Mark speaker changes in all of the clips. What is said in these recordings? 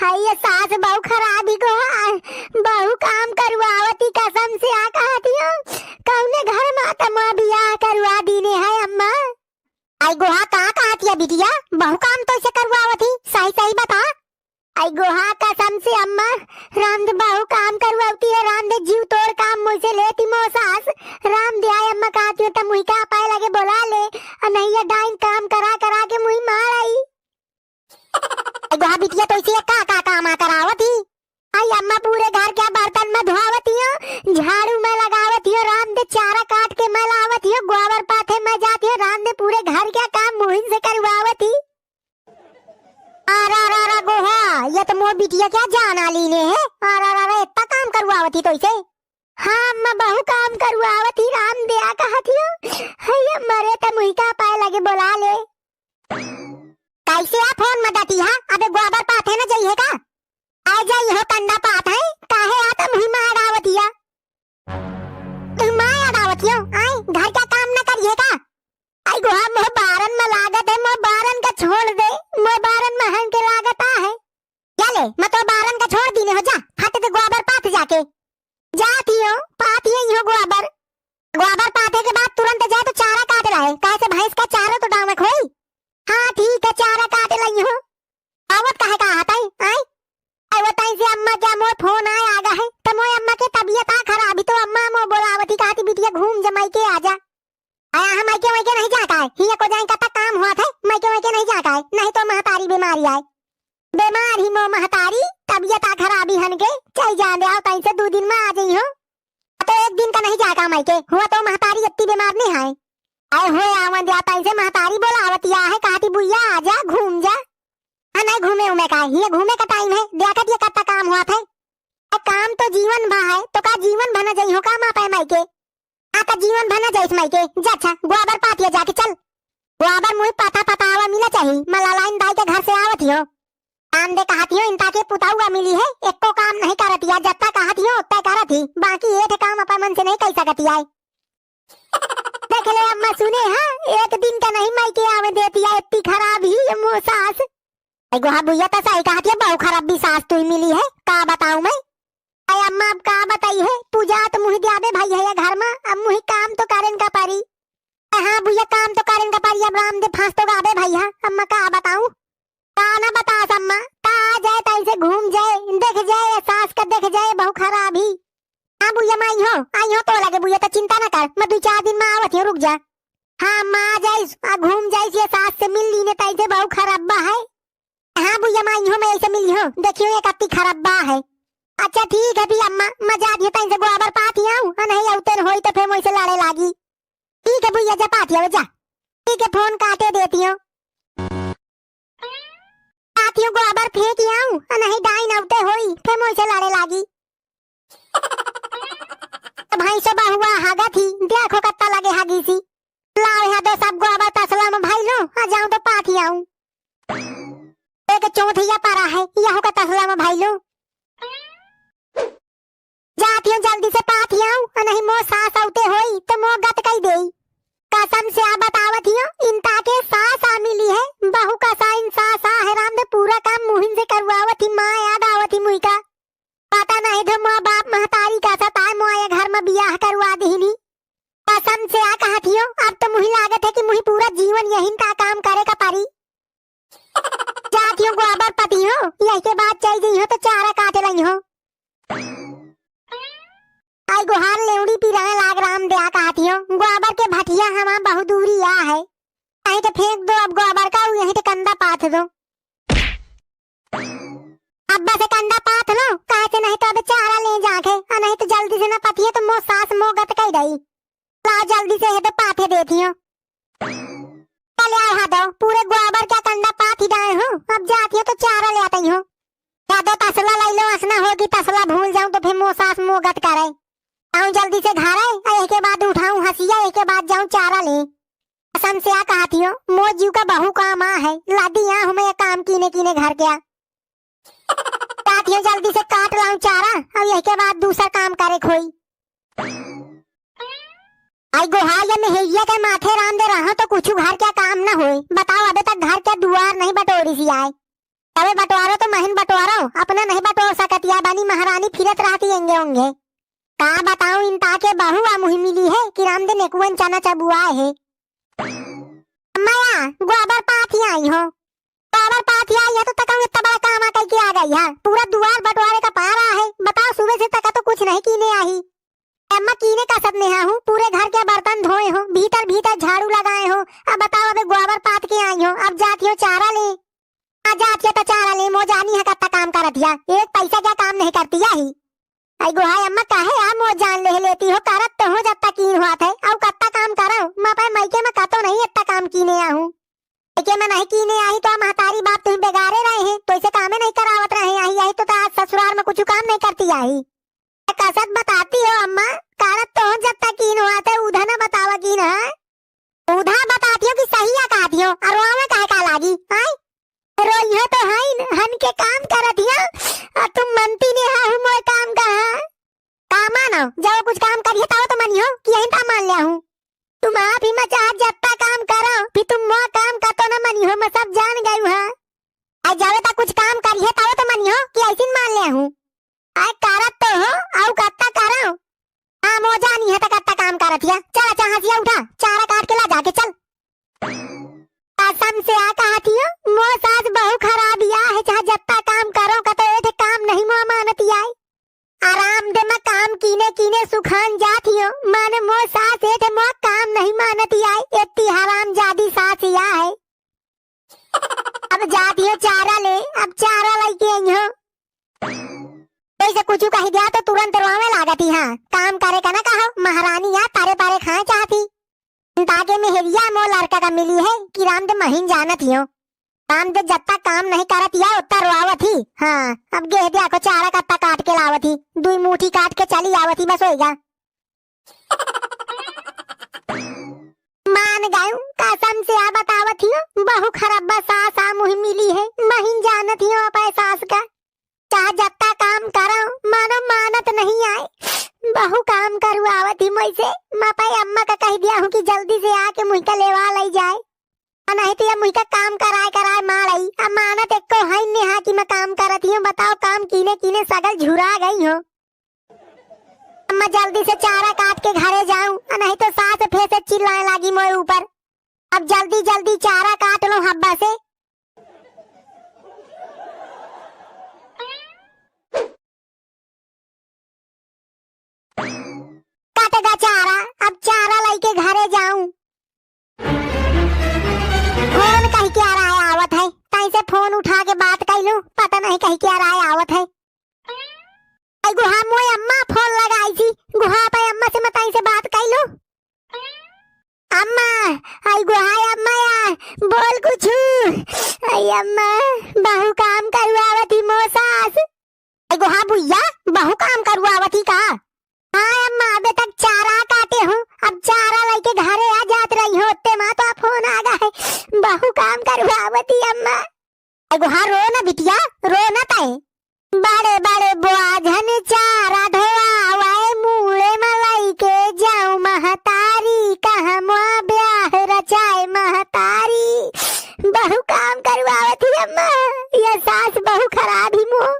Speaker 1: हाय ये सास बहु खराबी को बहु काम करवावती कसम से आ कहती हो कौने घर माता माँ बियाह करवा दीने है अम्मा। आई गोहा कहाँ कहती है बिटिया बहु काम तो इसे करवावती सही सही बता। आई गोहा कसम से अम्मा राम दे बहु काम करवाती है राम दे जीव तोड़ काम मुझसे लेती मो सास राम दे आय अम्मा कहती हो तो मुही का पाए लगे बोला ले नहीं ये डाइन काम करा करा के मुही मार आई। गोहा बिटिया तो इसे का काम करावती आई अम्मा पूरे घर के बर्तन में धोवती हो झाड़ू में लगावती हो राम दे चारा काट के मैं लावती हो गोबर पाथे में जाती हो राम दे पूरे घर के काम मुहिन से करवावती। आरा गोहा ये तो मोर बिटिया क्या जाना लीने है आरा इतना काम करवावती तो इसे। हाँ अम्मा बहु काम करवावती राम दे आ कहती हो है मरे तो मुही का पाए लगे बोला ले। कैसे आप फोन मदती है अबे गोबर पाथे न जाइए का आ जाइए हो कंदा पाथ है काहे आता मुही मां अडावतिया तुम मां अडावतियो आई घर का काम न करिए का। आई गोहा मोह बारन में लागत है मोह बारन का छोड़ दे मोह बारन में हन के लागत है चले मैं तो बारन का छोड़ दीने हो जा फट दे गोबर पाथ जाके जाती हो पाथ यही हो गोबर गोबर पाथे के बाद तुरंत जाए तो चारा काट रहे कैसे भैंस का चारा तो डाव में खोई। हाँ ठीक है चारा काट लई हो आवत काहे का आता है आई आवत आई से अम्मा क्या मोर फोन आए आगा है तो मोर अम्मा के तबीयत आ खराब तो अम्मा मो बोलावती कहती बिटिया घूम जमाई के आजा आया हम मायके वायके नहीं जाता है हिया को जाए कता काम हुआ था मायके वायके नहीं जाता है नहीं तो महतारी बीमारी आए बीमार ही मो महतारी तबीयत आ खराबी हन के चल जा दे आओ तई से 2 दिन में आ जाई हो तो 1 दिन का नहीं जाता मायके हुआ तो महतारी इतनी बीमार नहीं है आए हो आवन जाता इसे महतारी बोलावतिया है कहती बुइया आजा घूम जा नहीं घूमे उमे का ये घूमे का टाइम है देखत ये कत्ता काम हुआ था काम तो जीवन भा है तो का जीवन भना जाई हो का मा पाए मायके का जीवन भना जाई मायके जा अच्छा गोबर पातिया जाके चल गोबर मुई पता आवा मिला चाहिए मला लाइन दाई के घर से आवत हो काम दे कहती हो इनता के पुताऊआ मिली है एको काम नहीं करती है जब तक कहती हो उतना करती बाकी एक काम अपन मन से नहीं कह सकती है। देख ले अम्मा सुने हाँ 1 दिन का नहीं मायके आवे देती है इतनी खराब ही ये मो सास गोहा बुइया तो सही कहती है बहु खराब भी सास तू मिली है का बताऊं मैं। अरे अम्मा अब का बताई है पूजा तो मुही दियाबे भाई है घर में अब मुही काम तो करें का पारी। हाँ बुइया काम तो करें का पारी अब राम दे फांस तो गाबे भैया अम्मा का बताऊं का ना बता अम्मा का आ जाए तई से घूम जाए देख जाए सास का देख जाए बहु खराब ही। हाँ बुइया मैं आई हो तो लगे बुइया तो चिंता ना कर मैं 2-4 दिन में आवत हो रुक जा। हाँ माँ जाइस घूम जाइस ये सास से मिल ली ने तई से बहु खराब है। हाँ बुइया मैं आई हो मैं ऐसे मिली हो देखियो एक अत्ती खराब है। अच्छा ठीक है भी अम्मा मैं जा दी तई से गोबर पाती आऊं नहीं उतर होई तो फिर मुझसे लड़े लागी। ठीक है बुइया जा पाती हो जा ठीक है फोन काटे देती हो पाती हूँ गोबर फेंक आऊं नहीं डाइन उठे होई फिर मुझसे लड़े लागी। भाई सब हुआ हागा थी देखो कत्ता लगे हागी सी लाओ यहाँ तो सब गोबर तसला में भाई लो आ जाऊं तो पाथी आऊं एक चौथिया पारा है यहाँ का तसला में भाई लो जाती हूँ जल्दी से पाथी आऊं नहीं मो सास आउते होई तो मो गत कई दे कसम से आ बतावत हियो इनता के सास आ मिली है बहु का सा इन सास आ है राम दे पूरा काम मुहिन से करवावत ही माँ याद आवत ही मुई का पता नहीं तो माँ बाप महतारी का सताए मोया घर में बियाह करवा दीनी कसम से आ कहती हो अब तो मुही लागत है कि मुही पूरा जीवन यही का काम करे का पारी। जाती हो गोबर पति हो यही के बाद चल गई हो तो चारा काट रही हो आई गुहार लेउड़ी पिराए लाग राम दे आ कहती हो गोबर के भटिया हमारा बहुत दूरी आ है कहीं तो फेंक दो अब गोबर का यही तो कंधा पाथ दो अब्बा से कंधा पाथ लो कहे से नहीं तो अब चारा ले जाके नहीं तो जल्दी से ना पतिए तो मो सास मो गत कई दई लाओ जल्दी से है तो पाथे देती हो चले आओ हा दो पूरे गोबर क्या कंधा पाथी डाए हो अब जाती हो तो चारा ले आती हो या दो तसला ले लो असना होगी तसला भूल जाऊं तो फिर मो सास मो गत करे आऊं जल्दी से घर आए एक के बाद उठाऊं हसिया एक के बाद जाऊं चारा ले कसम से आ कहती हो मो जीव का बहु काम आ है लादी यहाँ हमें काम कीने घर क्या जल्दी से काट लाऊं चारा अब यही के बाद दूसरा काम करे खोई। आई गोहा या मेहैया के माथे राम दे रहा तो कुछ घर क्या काम न होए बताओ अबे तक घर के दुआर नहीं बटोरी सी आए अबे बटवारो तो महन बटवारो अपना नहीं बटोर सकतिया बानी महारानी फिरत रहती होंगे। का बताऊं इनता के बहु आ मुही मिली है कि रामदे नेकुवन चना चबुआ है। माया गोबर पाथी आई हो, गोबर पाथी आई है तो तक इतना बड़ा काम आकर के आ गई है। पूरा द्वार बटवारे का पारा है। बताओ सुबह से तक तो कुछ नहीं कीने आई। अम्मा कीने का सब नेहा हूँ, पूरे घर के बर्तन धोए हो, भीतर भीतर झाड़ू लगाए हो। अब बताओ अबे गोबर पाथ के आई हो, अब जाती हो चारा ले। आ जाती है तो चारा ले, मो जानी है कत्ता काम करत है, एक पैसा क्या काम नहीं करती है। आई गुहाय अम्मा काहे आ मो जान ले लेती हो, करत तो हो जब तक की हुआ थे और कत्ता काम करो। माँ पाए मायके में कतो नहीं इतना काम कीने आहूँ, मायके में नहीं कीने आई तो महतारी बाप तुम बेगारे रहे हैं तो इसे कामे नहीं करावत रहे। आई तो आज ससुराल में कुछ काम नहीं करती आई। कसत बताती हो अम्मा, कारत तो हो जब तक कीन हुआ थे उधा न बतावा कीन है, उधा बताती हो कि सही है कहती हो। और रोवे काहे का लागी आई, रोई हो तो है हन के काम करत हिया और तुम मनती नहीं है मोय काम का काम मानो। जब कुछ काम करिए तब तो मनियो कि यही ता मान लिया हूँ। तुम आप ही मचा जब तक काम करो फिर तुम वो काम का तो न मनियो, मैं सब जान गई हूँ। आई जब तक कुछ काम करिए तब तो मनियो कि ऐसी मान लिया हूँ। आई करत तो हो आउ कत्ता करो। हाँ मो जानी है तो कत्ता काम करत हिया। चल चाहा सिया उठा चारा काट के ला जाके चल। कसम से आ कहती हो मो सास बहु खराब या है, चाहे जत्ता काम करो कतो ए काम नहीं मो मानती आई। आराम दे मैं काम कीने कीने सुखान जाती हो, माने मो सास ए मो काम नहीं मानती आई। इतनी हराम जादी सास या है। अब जाती हो चारा ले, अब चारा लेके आई हो। से कुछ कही दिया तो तुरंत रोवे लागती। हाँ काम करे का ना कहो, महारानी या तारे पारे खाए चाहती। ताके में हेरिया मो लड़का का मिली है कि रामदेव महीन जानत हियो। रामदेव जत्ता काम नहीं करत या उतना रोआवत ही। हाँ अब गेह दिया को चारा कत्ता काट के लावत ही, दुई मुठी काट के चली आवत ही, बस होएगा। मान गयू कसम से आ बतावत हियो बहु खराब सास आ मुही मिली है, महीन जानत हियो अपने सास का। चाहे जत्ता काम करो मानो मानत नहीं आए, बहु काम करवावत ही मुझसे। मैं पाई अम्मा का कह दिया हूँ कि जल्दी से आके मुझ का लेवा लाई जाए, नहीं तो ये मुझ का काम कराए कराए मार आई। अब मानत एक को है नहीं कि मैं काम करती हूँ। बताओ काम कीने कीने सगल झुरा गई हो। अम्मा जल्दी से चारा काट के घरे जाऊं, नहीं तो सास फिर से चिल्लाने लगी मोए ऊपर। अब जल्दी जल्दी चारा काट लो हब्बा से। काटेगा चारा, अब चारा लेके घरे जाऊं। फोन कहीं क्या रहा है आवत है, कहीं से फोन उठा के बात कर लूं, पता नहीं कहीं क्या रहा है आवत है। आई गुहा मोए अम्मा फोन लगाई थी, गुहा पे अम्मा से मताई से बात कर लूं। अम्मा आई गुहा अम्मा यार बोल कुछ। आई अम्मा बहु काम करवावती मो सास। आई गुहा बुइया बहु काम करवावती का। हाँ अम्मा अबे तक चारा काटे हूँ, अब चारा लेके घरे आ जात रही हो, ते माँ तो फोन आ गया है बहु काम करवावती अम्मा। गुहा रो ना बिटिया रो ना ताए। बड़े बड़े बोझन चारा धोआवाए मुड़े मलाई के जाऊं महतारी, कहाँ मुआ ब्याह रचाए महतारी। बहु काम करवावती अम्मा, ये सास बहु खराब ही मुँह।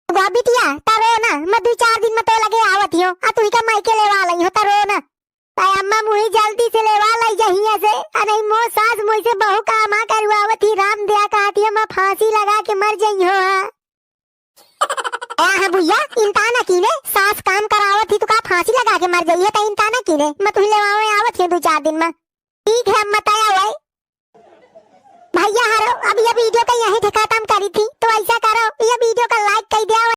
Speaker 1: बिटिया तरो ना, मैं 2-4 दिन में तो लगे आवती हो, आ तू का मायके लेवा लई हो तरो ना। ताई अम्मा मुही जल्दी से लेवा लई जहिया से, नहीं मो सास मुझसे बहु काम आ करवावती। राम दिया कहती है मैं फांसी लगा के मर जई हो। हाँ भैया इंताना कीने सास काम करावती तो का फांसी लगा के मर जई है, तो इंताना कीने मैं तुही लेवावे आवत है 2-4 दिन में। ठीक है अम्मा तया हुआ भैया। हरो अब ये वीडियो का यही खत्म करी थी।